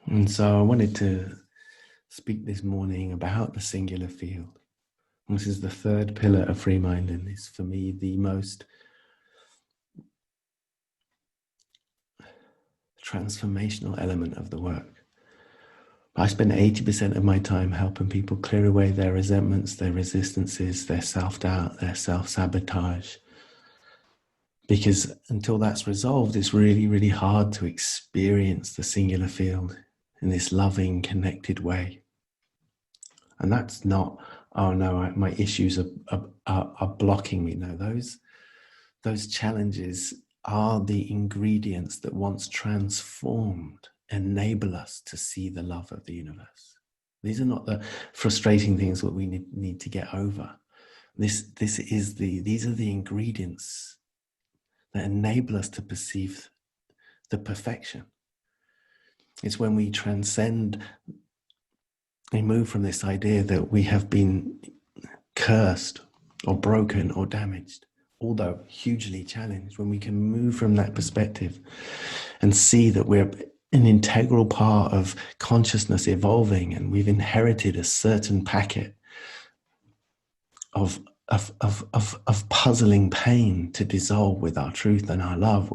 And so I wanted to speak this morning about the singular field. This is the third pillar of free mind, and is for me the most transformational element of the work. I spend 80% of my time helping people clear away their resentments, their resistances, their self-doubt, their self-sabotage. Because until that's resolved, it's really, really hard to experience the singular field in this loving, connected way. And that's not, oh no, my issues are blocking me. No, those challenges are the ingredients that, once transformed, enable us to see the love of the universe. These are not the frustrating things that we need to get over. These are the ingredients that enable us to perceive the perfection. It's when we transcend, we move from this idea that we have been cursed or broken or damaged, although hugely challenged, when we can move from that perspective and see that we're an integral part of consciousness evolving, and we've inherited a certain packet of puzzling pain to dissolve with our truth and our love.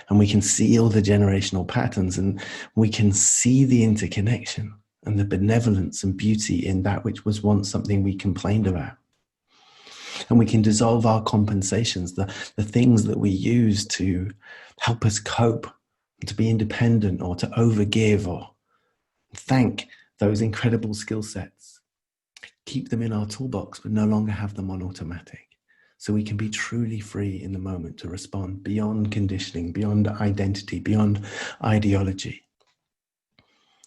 And we can see all the generational patterns, and we can see the interconnection and the benevolence and beauty in that which was once something we complained about. And we can dissolve our compensations, the things that we use to help us cope, to be independent, or to overgive, or thank those incredible skill sets. Keep them in our toolbox, but no longer have them on automatic. So we can be truly free in the moment to respond beyond conditioning, beyond identity, beyond ideology,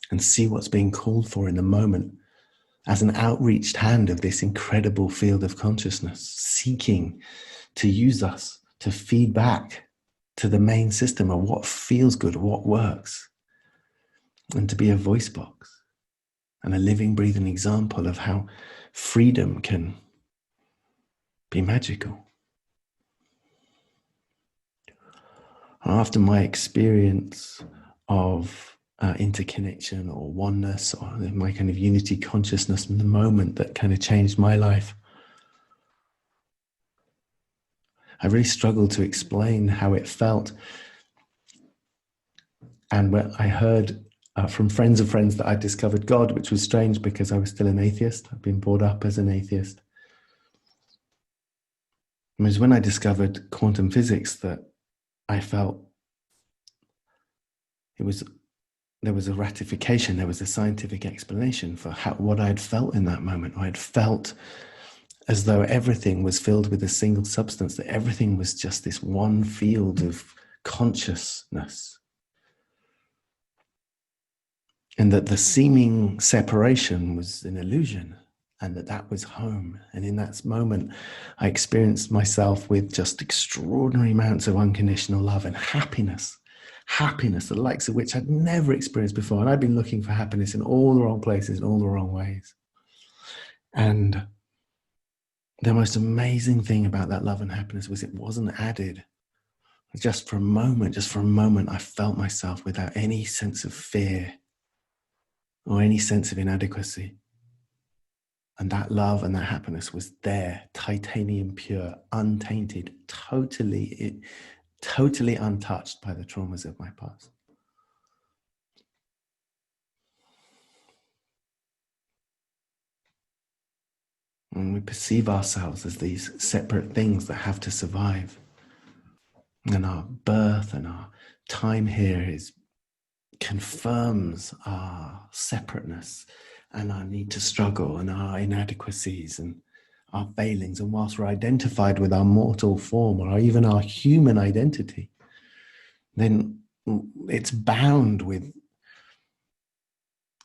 and see what's being called for in the moment as an outreached hand of this incredible field of consciousness, seeking to use us to feed back to the main system of what feels good, what works, and to be a voice box and a living, breathing example of how freedom can be magical. After my experience of interconnection or oneness, or my kind of unity consciousness in the moment that kind of changed my life, I really struggled to explain how it felt. And when I heard from friends of friends that I discovered God, which was strange because I was still an atheist. I'd been brought up as an atheist. It was when I discovered quantum physics that I felt there was a ratification, there was a scientific explanation for what I had felt in that moment. I had felt as though everything was filled with a single substance, that everything was just this one field of consciousness. And that the seeming separation was an illusion, and that was home. And in that moment, I experienced myself with just extraordinary amounts of unconditional love and happiness, the likes of which I'd never experienced before. And I'd been looking for happiness in all the wrong places, in all the wrong ways. And the most amazing thing about that love and happiness was it wasn't added. Just for a moment, I felt myself without any sense of fear or any sense of inadequacy. And that love and that happiness was there, titanium pure, untainted, totally untouched by the traumas of my past. And we perceive ourselves as these separate things that have to survive. And our birth and our time here confirms our separateness and our need to struggle and our inadequacies and our failings. And whilst we're identified with our mortal form or even our human identity, then it's bound with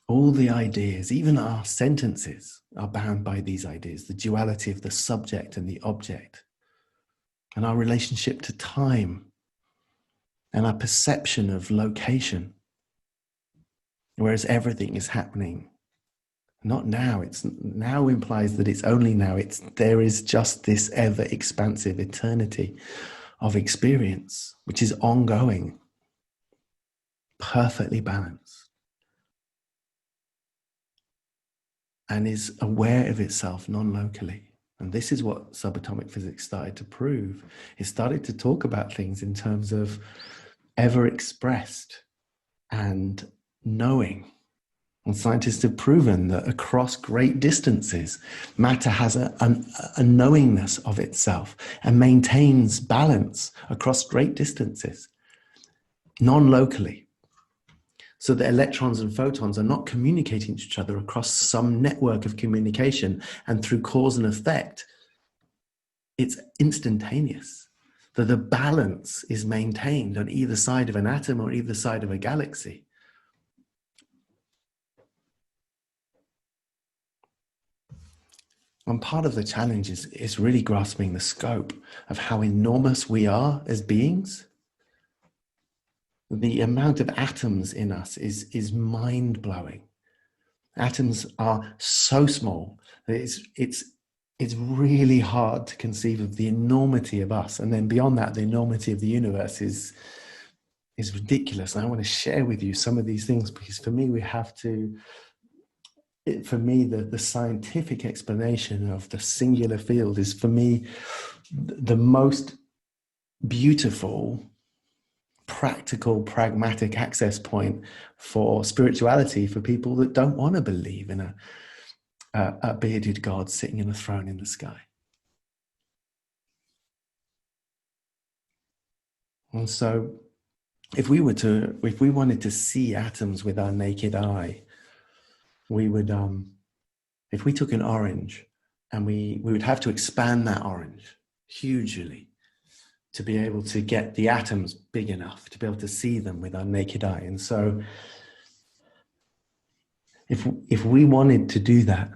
all the ideas. Even our sentences are bound by these ideas, the duality of the subject and the object, and our relationship to time and our perception of location. Whereas everything is happening not now. It's now implies that it's only now. There is just this ever expansive eternity of experience, which is ongoing, perfectly balanced. and is aware of itself non-locally. And this is what subatomic physics started to prove. It started to talk about things in terms of ever expressed and knowing. And scientists have proven that across great distances, matter has a knowingness of itself and maintains balance across great distances, non-locally. So that electrons and photons are not communicating to each other across some network of communication, and through cause and effect, it's instantaneous. That the balance is maintained on either side of an atom or either side of a galaxy. And part of the challenge is really grasping the scope of how enormous we are as beings. The amount of atoms in us is mind-blowing. Atoms are so small that it's really hard to conceive of the enormity of us. And then beyond that, the enormity of the universe is ridiculous. And I want to share with you some of these things, because for me, the scientific explanation of the singular field is, for me, the most beautiful, practical, pragmatic access point for spirituality for people that don't want to believe in a bearded God sitting in a throne in the sky. And so if we wanted to see atoms with our naked eye, we would, if we took an orange and we would have to expand that orange hugely to be able to get the atoms big enough to be able to see them with our naked eye. And so if we wanted to do that,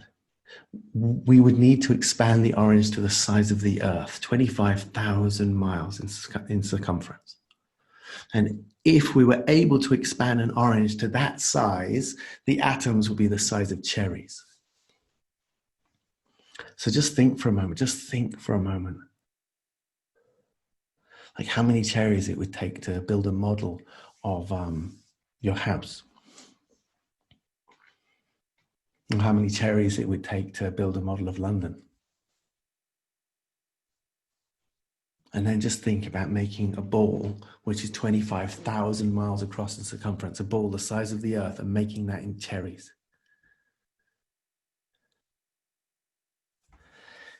we would need to expand the orange to the size of the Earth, 25,000 miles in circumference. And if we were able to expand an orange to that size, the atoms would be the size of cherries. So just think for a moment. Like how many cherries it would take to build a model of your house. And how many cherries it would take to build a model of London. And then just think about making a ball which is 25,000 miles across in circumference, a ball the size of the Earth, and making that in cherries.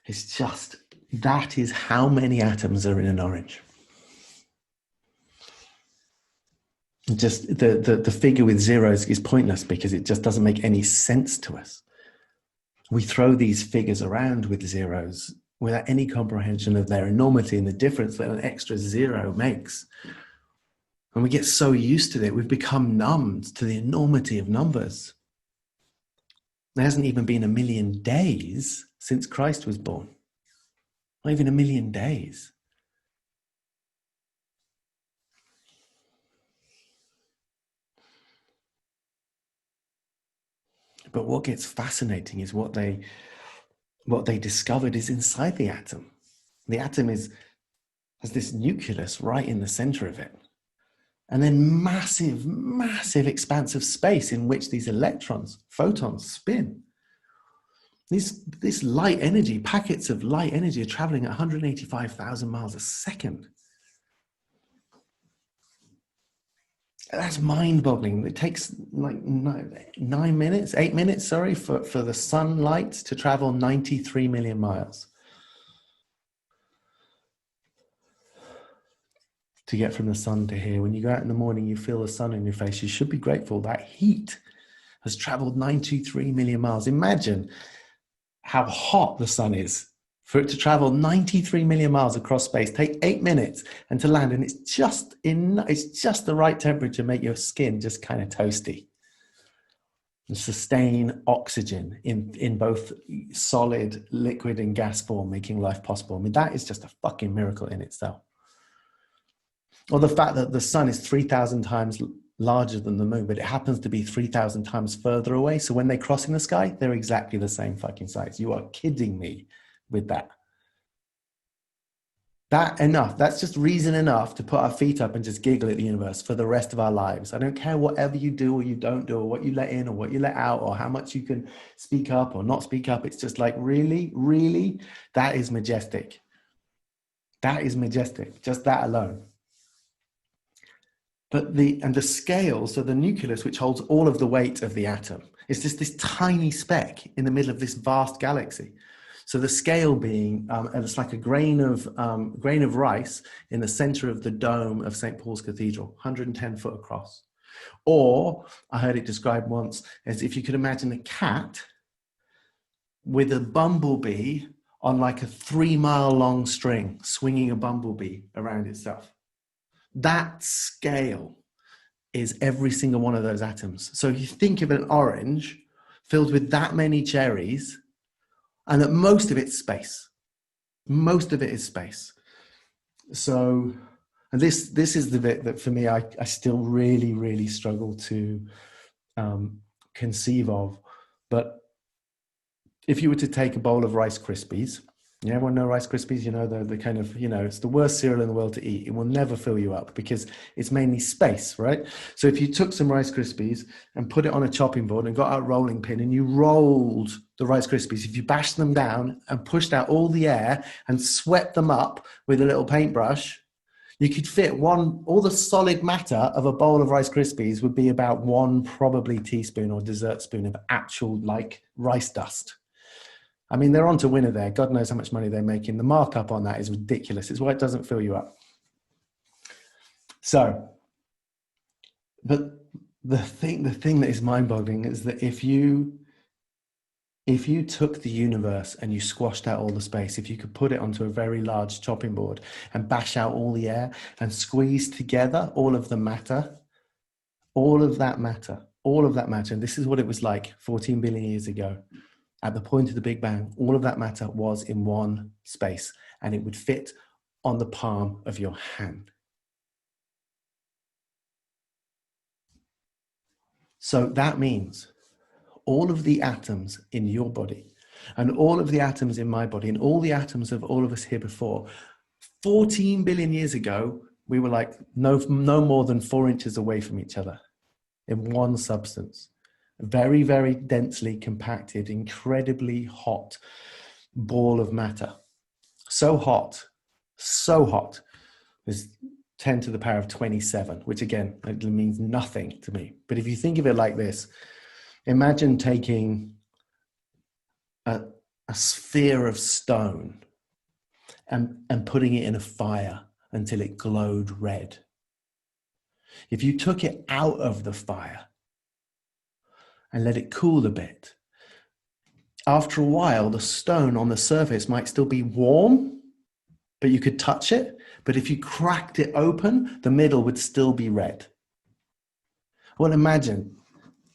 It's just, that is how many atoms are in an orange. Just the figure with zeros is pointless because it just doesn't make any sense to us. We throw these figures around with zeros without any comprehension of their enormity and the difference that an extra zero makes. And we get so used to it, we've become numbed to the enormity of numbers. There hasn't even been 1,000,000 days since Christ was born. Not even 1,000,000 days. But what gets fascinating is what they discovered is inside the atom. The atom has this nucleus right in the center of it. And then massive, massive expanse of space in which these electrons, photons, spin. This light energy, packets of light energy are traveling at 185,000 miles a second. That's mind-boggling. It takes like 8 minutes, for the sunlight to travel 93 million miles. To get from the sun to here. When you go out in the morning, you feel the sun in your face. You should be grateful that heat has traveled 93 million miles. Imagine how hot the sun is. For it to travel 93 million miles across space, take 8 minutes and to land, and it's just the right temperature to make your skin just kind of toasty. And sustain oxygen in both solid, liquid, and gas form, making life possible. I mean, that is just a fucking miracle in itself. Or the fact that the sun is 3,000 times larger than the moon, but it happens to be 3,000 times further away. So when they cross in the sky, they're exactly the same fucking size. You are kidding me with that. That's just reason enough to put our feet up and just giggle at the universe for the rest of our lives. I don't care whatever you do or you don't do, or what you let in or what you let out, or how much you can speak up or not speak up. It's just like, really, really, that is majestic. That is majestic, just that alone. But the scale, so the nucleus, which holds all of the weight of the atom, is just this tiny speck in the middle of this vast galaxy. So the scale being, it's like a grain of rice in the center of the dome of St. Paul's Cathedral, 110 foot across. Or I heard it described once as if you could imagine a cat with a bumblebee on like a 3-mile long string, swinging a bumblebee around itself. That scale is every single one of those atoms. So if you think of an orange filled with that many cherries, and that most of it's space. Most of it is space. So, and this is the bit that for me, I still really, really struggle to conceive of. But if you were to take a bowl of Rice Krispies, yeah, everyone know Rice Krispies? You know, the kind of, you know, it's the worst cereal in the world to eat. It will never fill you up because it's mainly space, right? So if you took some Rice Krispies and put it on a chopping board and got out a rolling pin and you rolled the Rice Krispies, if you bashed them down and pushed out all the air and swept them up with a little paintbrush, you could fit all the solid matter of a bowl of Rice Krispies would be about 1 probably teaspoon or dessert spoon of actual like rice dust. I mean, they're on to winner there. God knows how much money they're making. The markup on that is ridiculous. It's why it doesn't fill you up. So, but the thing that is mind-boggling is that if you took the universe and you squashed out all the space, if you could put it onto a very large chopping board and bash out all the air and squeeze together all of the matter, all of that matter, and this is what it was like 14 billion years ago. At the point of the Big Bang, all of that matter was in one space, and it would fit on the palm of your hand. So that means all of the atoms in your body, and all of the atoms in my body, and all the atoms of all of us here before, 14 billion years ago, we were like no more than 4 inches away from each other in one substance. Very, very densely compacted, incredibly hot ball of matter. So hot, is 10 to the power of 27, which again, it means nothing to me. But if you think of it like this, imagine taking a sphere of stone and putting it in a fire until it glowed red. If you took it out of the fire and let it cool a bit, after a while, the stone on the surface might still be warm, but you could touch it. But if you cracked it open, the middle would still be red. Well, imagine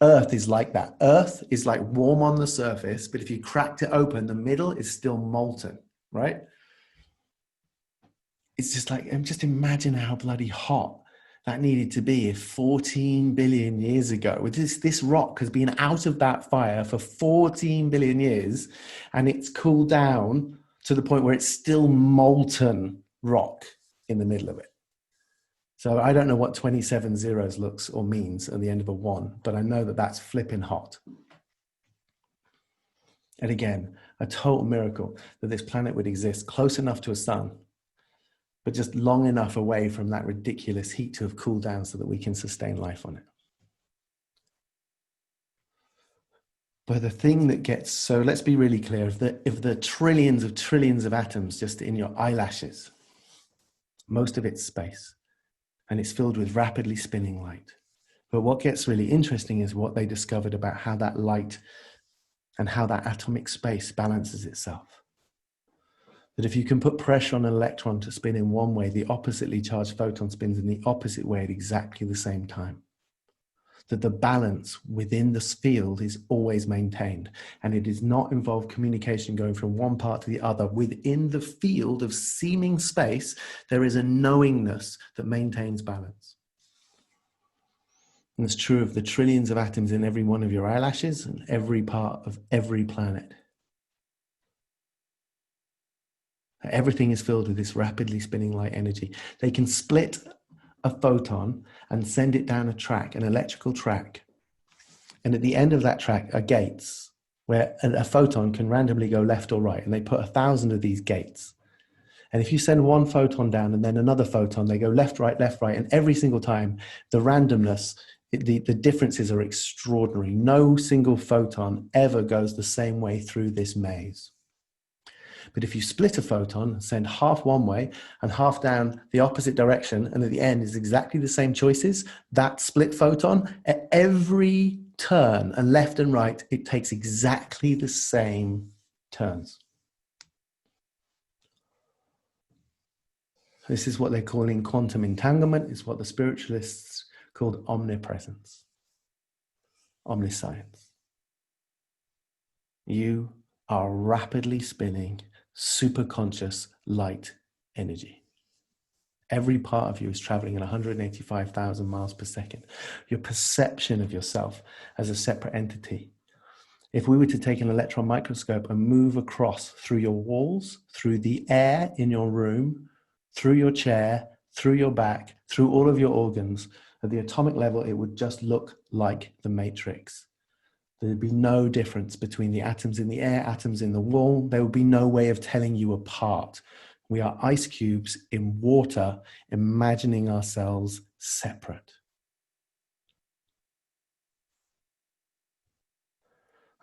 Earth is like that. Earth is like warm on the surface, but if you cracked it open, the middle is still molten, right? It's just like, just imagine how bloody hot that needed to be if 14 billion years ago, with this rock has been out of that fire for 14 billion years, and it's cooled down to the point where it's still molten rock in the middle of it. So I don't know what 27 zeros looks or means at the end of a 1, but I know that that's flipping hot. And again, a total miracle that this planet would exist close enough to a sun, but just long enough away from that ridiculous heat to have cooled down so that we can sustain life on it. But the thing that gets, so let's be really clear, if the trillions of atoms just in your eyelashes, most of it's space, and it's filled with rapidly spinning light. But what gets really interesting is what they discovered about how that light and how that atomic space balances itself. That if you can put pressure on an electron to spin in one way, the oppositely charged photon spins in the opposite way at exactly the same time. That the balance within this field is always maintained, and it does not involve communication going from one part to the other. Within the field of seeming space, there is a knowingness that maintains balance. And it's true of the trillions of atoms in every one of your eyelashes and every part of every planet. Everything is filled with this rapidly spinning light energy. They can split a photon and send it down a track, an electrical track. And at the end of that track are gates where a photon can randomly go left or right. And they put 1,000 of these gates. And if you send one photon down and then another photon, they go left, right, left, right. And every single time, the randomness, the differences are extraordinary. No single photon ever goes the same way through this maze. But if you split a photon, send half one way and half down the opposite direction, and at the end is exactly the same choices, that split photon, at every turn, and left and right, it takes exactly the same turns. This is what they're calling quantum entanglement. It's what the spiritualists called omnipresence, omniscience. You are rapidly spinning superconscious light energy. Every part of you is traveling at 185,000 miles per second. Your perception of yourself as a separate entity. If we were to take an electron microscope and move across through your walls, through the air in your room, through your chair, through your back, through all of your organs, at the atomic level, it would just look like the Matrix. There'd be no difference between the atoms in the air, atoms in the wall. There would be no way of telling you apart. We are ice cubes in water, imagining ourselves separate.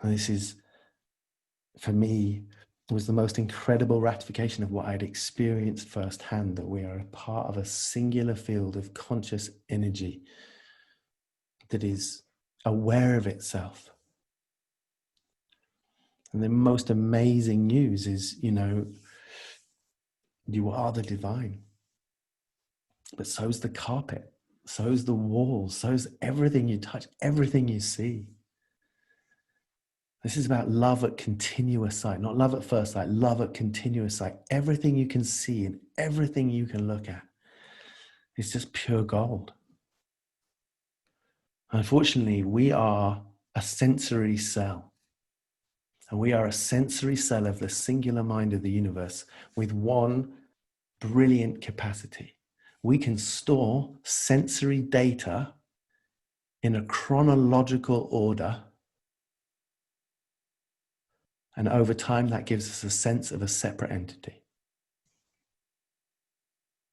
And this is, for me, was the most incredible ratification of what I'd experienced firsthand, that we are a part of a singular field of conscious energy that is aware of itself. And the most amazing news is, you are the divine. But so's the carpet, so's the walls, so's everything you touch, everything you see. This is about love at continuous sight, not love at first sight, love at continuous sight. Everything you can see and everything you can look at is just pure gold. Unfortunately, we are a sensory cell. And we are a sensory cell of the singular mind of the universe with one brilliant capacity. We can store sensory data in a chronological order. And over time, that gives us a sense of a separate entity.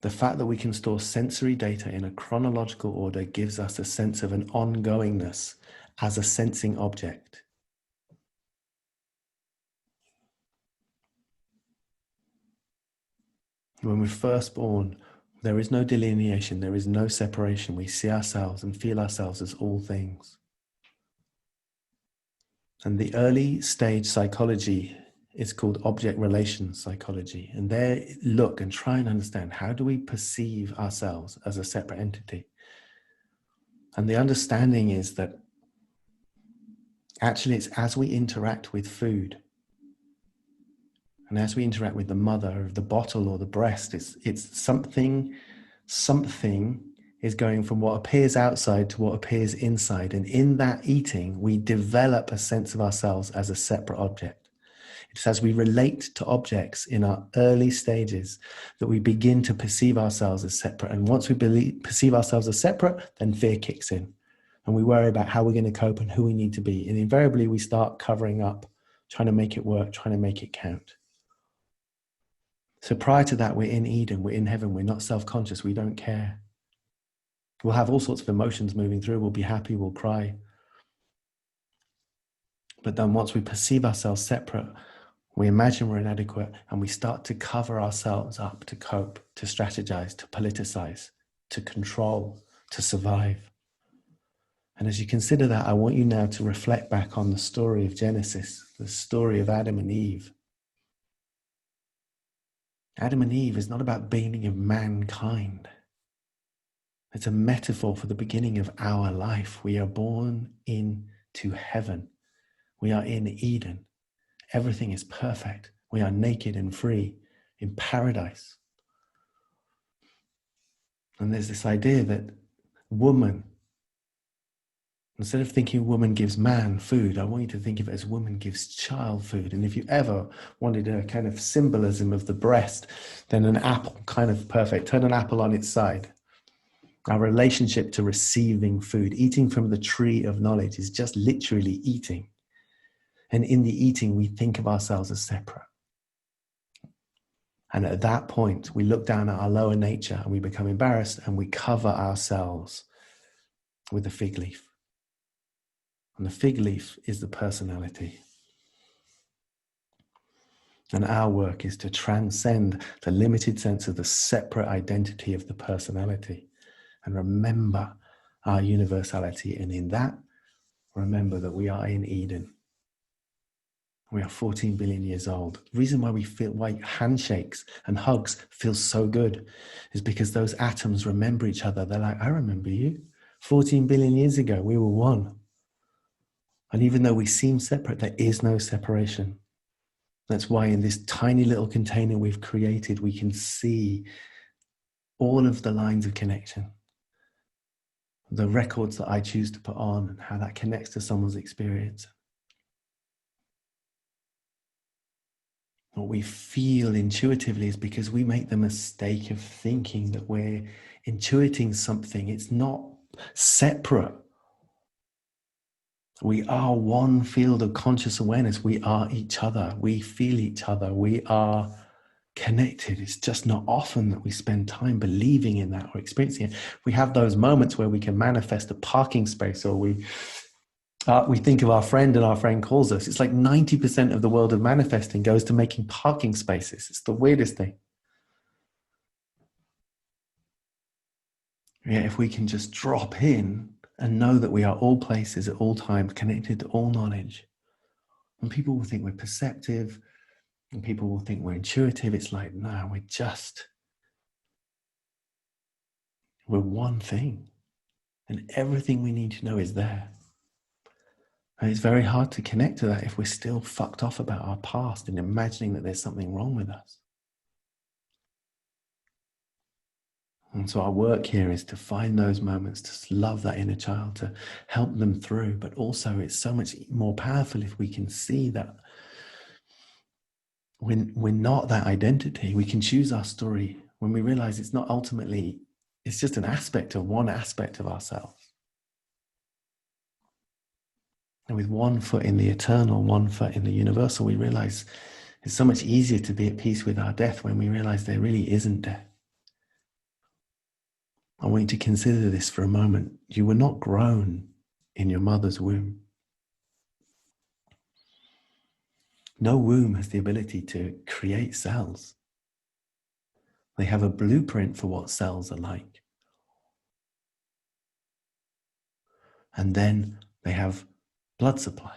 The fact that we can store sensory data in a chronological order gives us a sense of an ongoingness as a sensing object. When we're first born, there is no delineation, there is no separation. We see ourselves and feel ourselves as all things. And the early stage psychology is called object relations psychology. And they look and try and understand, how do we perceive ourselves as a separate entity? And the understanding is that actually it's as we interact with food, and as we interact with the mother of the bottle or the breast, it's something is going from what appears outside to what appears inside. And in that eating, we develop a sense of ourselves as a separate object. It's as we relate to objects in our early stages that we begin to perceive ourselves as separate. And once we perceive ourselves as separate, then fear kicks in. And we worry about how we're going to cope and who we need to be. And invariably, we start covering up, trying to make it work, trying to make it count. So prior to that, we're in Eden, we're in heaven, we're not self-conscious, we don't care. We'll have all sorts of emotions moving through, we'll be happy, we'll cry. But then once we perceive ourselves separate, we imagine we're inadequate, and we start to cover ourselves up, to cope, to strategize, to politicize, to control, to survive. And as you consider that, I want you now to reflect back on the story of Genesis, the story of Adam and Eve. Adam and Eve is not about beginning of mankind. It's a metaphor for the beginning of our life. We are born into heaven. We are in Eden. Everything is perfect. We are naked and free in paradise. And there's this idea that woman, Instead of thinking woman gives man food, I want you to think of it as woman gives child food. And if you ever wanted a kind of symbolism of the breast, then an apple, kind of perfect. Turn an apple on its side. Our relationship to receiving food, eating from the tree of knowledge, is just literally eating. And in the eating, we think of ourselves as separate. And at that point, we look down at our lower nature and we become embarrassed and we cover ourselves with a fig leaf. And the fig leaf is the personality. And our work is to transcend the limited sense of the separate identity of the personality and remember our universality. And in that, remember that we are in Eden. We are 14 billion years old. The reason why handshakes and hugs feel so good is because those atoms remember each other. They're like, I remember you. 14 billion years ago, we were one. And even though we seem separate, there is no separation. That's why in this tiny little container we've created, we can see all of the lines of connection, the records that I choose to put on and how that connects to someone's experience. What we feel intuitively is because we make the mistake of thinking that we're intuiting something. It's not separate. We are one field of conscious awareness. We are each other. We feel each other. We are connected. It's just not often that we spend time believing in that or experiencing it. We have those moments where we can manifest a parking space, or we think of our friend and our friend calls us. It's like 90% of the world of manifesting goes to making parking spaces. It's the weirdest thing. Yeah, if we can just drop in and know that we are all places at all times, connected to all knowledge. And people will think we're perceptive, and people will think we're intuitive. It's like, no, we're one thing. And everything we need to know is there. And it's very hard to connect to that if we're still fucked off about our past and imagining that there's something wrong with us. And so our work here is to find those moments, to love that inner child, to help them through. But also it's so much more powerful if we can see that when we're not that identity. We can choose our story when we realize it's not ultimately, it's just an aspect of one aspect of ourselves. And with one foot in the eternal, one foot in the universal, we realize it's so much easier to be at peace with our death when we realize there really isn't death. I want you to consider this for a moment. You were not grown in your mother's womb. No womb has the ability to create cells. They have a blueprint for what cells are like. And then they have blood supply.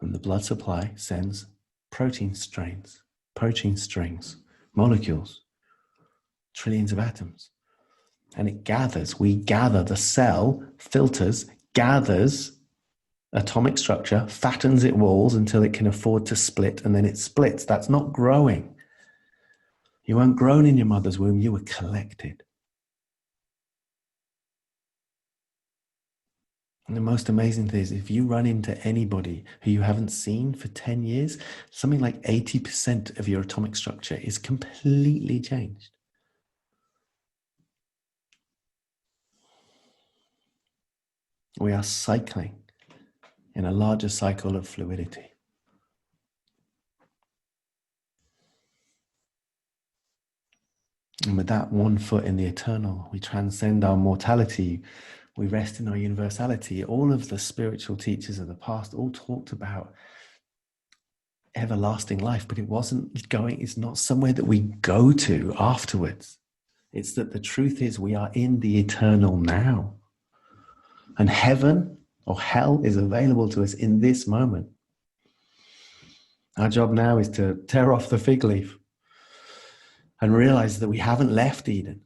And the blood supply sends protein strings, molecules, trillions of atoms. And it gathers, the cell filters, gathers atomic structure, fattens its walls until it can afford to split, and then it splits. That's not growing. You weren't grown in your mother's womb, you were collected. And the most amazing thing is, if you run into anybody who you haven't seen for 10 years, something like 80% of your atomic structure is completely changed. We are cycling in a larger cycle of fluidity. And with that one foot in the eternal, we transcend our mortality. We rest in our universality. All of the spiritual teachers of the past all talked about everlasting life, but it's not somewhere that we go to afterwards. It's that the truth is we are in the eternal now. And heaven or hell is available to us in this moment. Our job now is to tear off the fig leaf and realize that we haven't left Eden.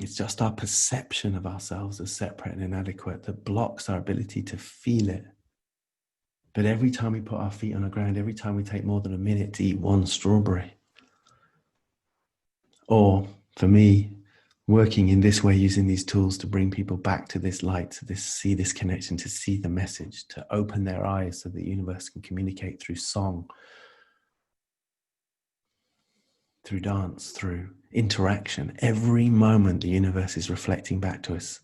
It's just our perception of ourselves as separate and inadequate that blocks our ability to feel it. But every time we put our feet on the ground, every time we take more than a minute to eat one strawberry, or for me, working in this way, using these tools to bring people back to this light, to see this connection, to see the message, to open their eyes so the universe can communicate through song, through dance, through interaction. Every moment the universe is reflecting back to us.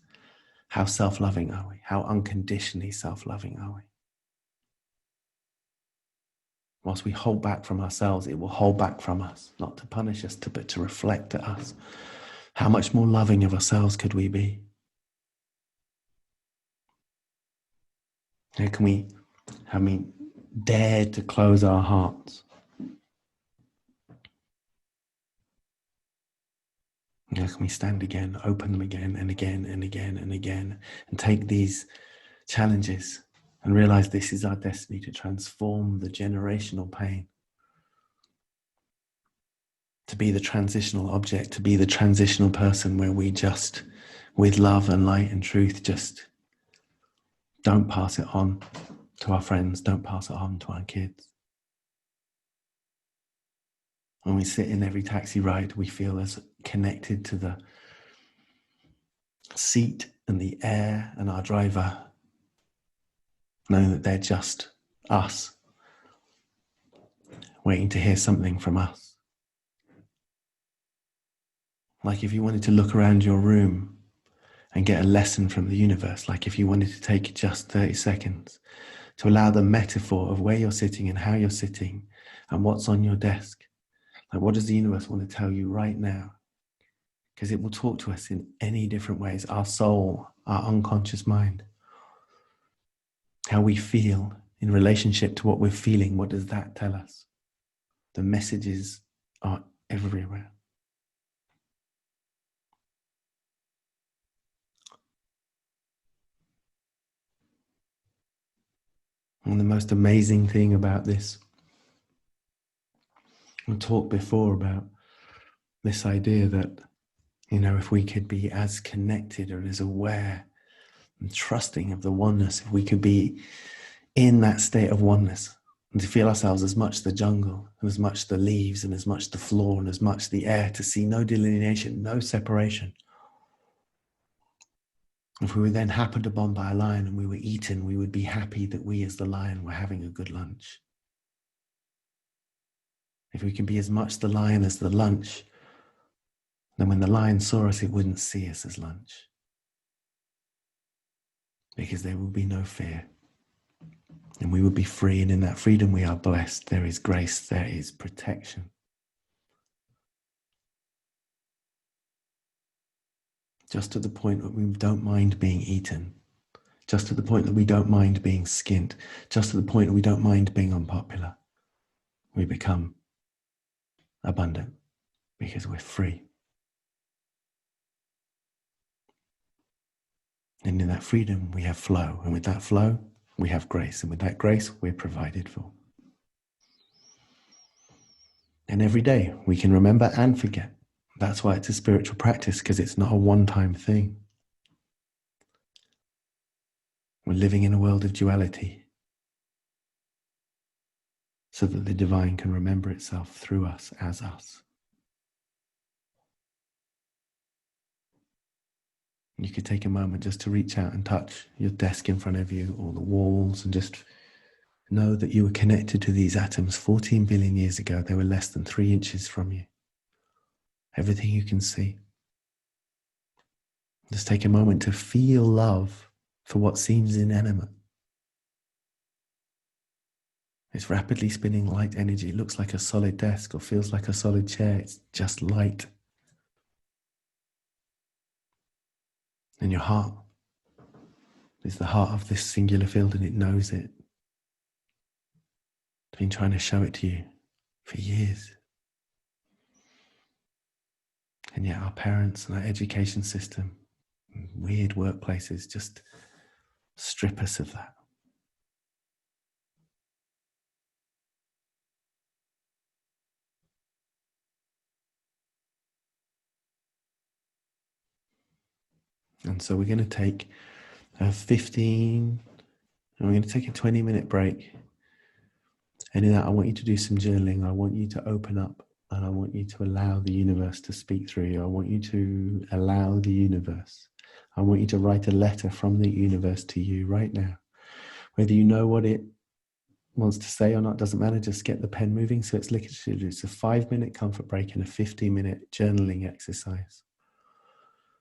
How self-loving are we? How unconditionally self-loving are we? Whilst we hold back from ourselves, it will hold back from us, not to punish us, but to reflect to us. How much more loving of ourselves could we be? How can we dare to close our hearts? How can we stand again, open them again and again and again and again, and take these challenges and realize this is our destiny, to transform the generational pain, to be the transitional object, to be the transitional person where we just, with love and light and truth, just don't pass it on to our friends, don't pass it on to our kids. When we sit in every taxi ride, we feel as connected to the seat and the air and our driver, knowing that they're just us, waiting to hear something from us. Like if you wanted to look around your room and get a lesson from the universe, like if you wanted to take just 30 seconds to allow the metaphor of where you're sitting and how you're sitting and what's on your desk. Like, what does the universe want to tell you right now? Because it will talk to us in any different ways. Our soul, our unconscious mind, how we feel in relationship to what we're feeling. What does that tell us? The messages are everywhere. And the most amazing thing about this, we talked before about this idea that, if we could be as connected or as aware and trusting of the oneness, if we could be in that state of oneness and to feel ourselves as much the jungle and as much the leaves and as much the floor and as much the air, to see no delineation, no separation. If we were then happened upon by a lion and we were eaten, we would be happy that we as the lion were having a good lunch. If we can be as much the lion as the lunch, then when the lion saw us, it wouldn't see us as lunch. Because there will be no fear. And we will be free, and in that freedom we are blessed. There is grace, there is protection. Just to the point that we don't mind being eaten. Just to the point that we don't mind being skint. Just to the point that we don't mind being unpopular. We become abundant because we're free. And in that freedom, we have flow. And with that flow, we have grace. And with that grace, we're provided for. And every day, we can remember and forget. That's why it's a spiritual practice, because it's not a one-time thing. We're living in a world of duality, so that the divine can remember itself through us as us. You could take a moment just to reach out and touch your desk in front of you or the walls and just know that you were connected to these atoms 14 billion years ago. They were less than 3 inches from you. Everything you can see. Just take a moment to feel love for what seems inanimate. It's rapidly spinning light energy. It looks like a solid desk or feels like a solid chair. It's just light. And your heart is the heart of this singular field, and it knows it. It's been trying to show it to you for years. And yet our parents and our education system, weird workplaces, just strip us of that. And so we're going to take a 15, and we're going to take a 20-minute break. And in that, I want you to do some journaling. I want you to open up And I want you to allow the universe to speak through you. I want you to allow the universe. I want you to write a letter from the universe to you right now. Whether you know what it wants to say or not, doesn't matter. Just get the pen moving. So it's literally, it's a 5-minute comfort break and a 15-minute journaling exercise.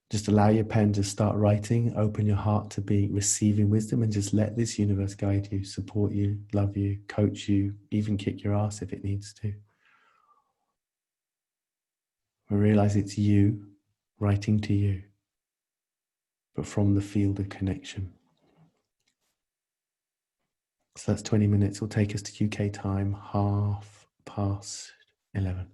Just allow your pen to start writing, open your heart to be receiving wisdom, and just let this universe guide you, support you, love you, coach you, even kick your ass if it needs to. I realize it's you writing to you, but from the field of connection. So that's 20 minutes. It'll take us to UK time, 11:30.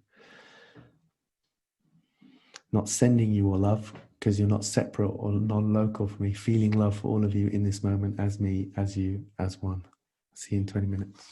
Not sending you all love, because you're not separate or non-local from me. Feeling love for all of you in this moment as me, as you, as one. See you in 20 minutes.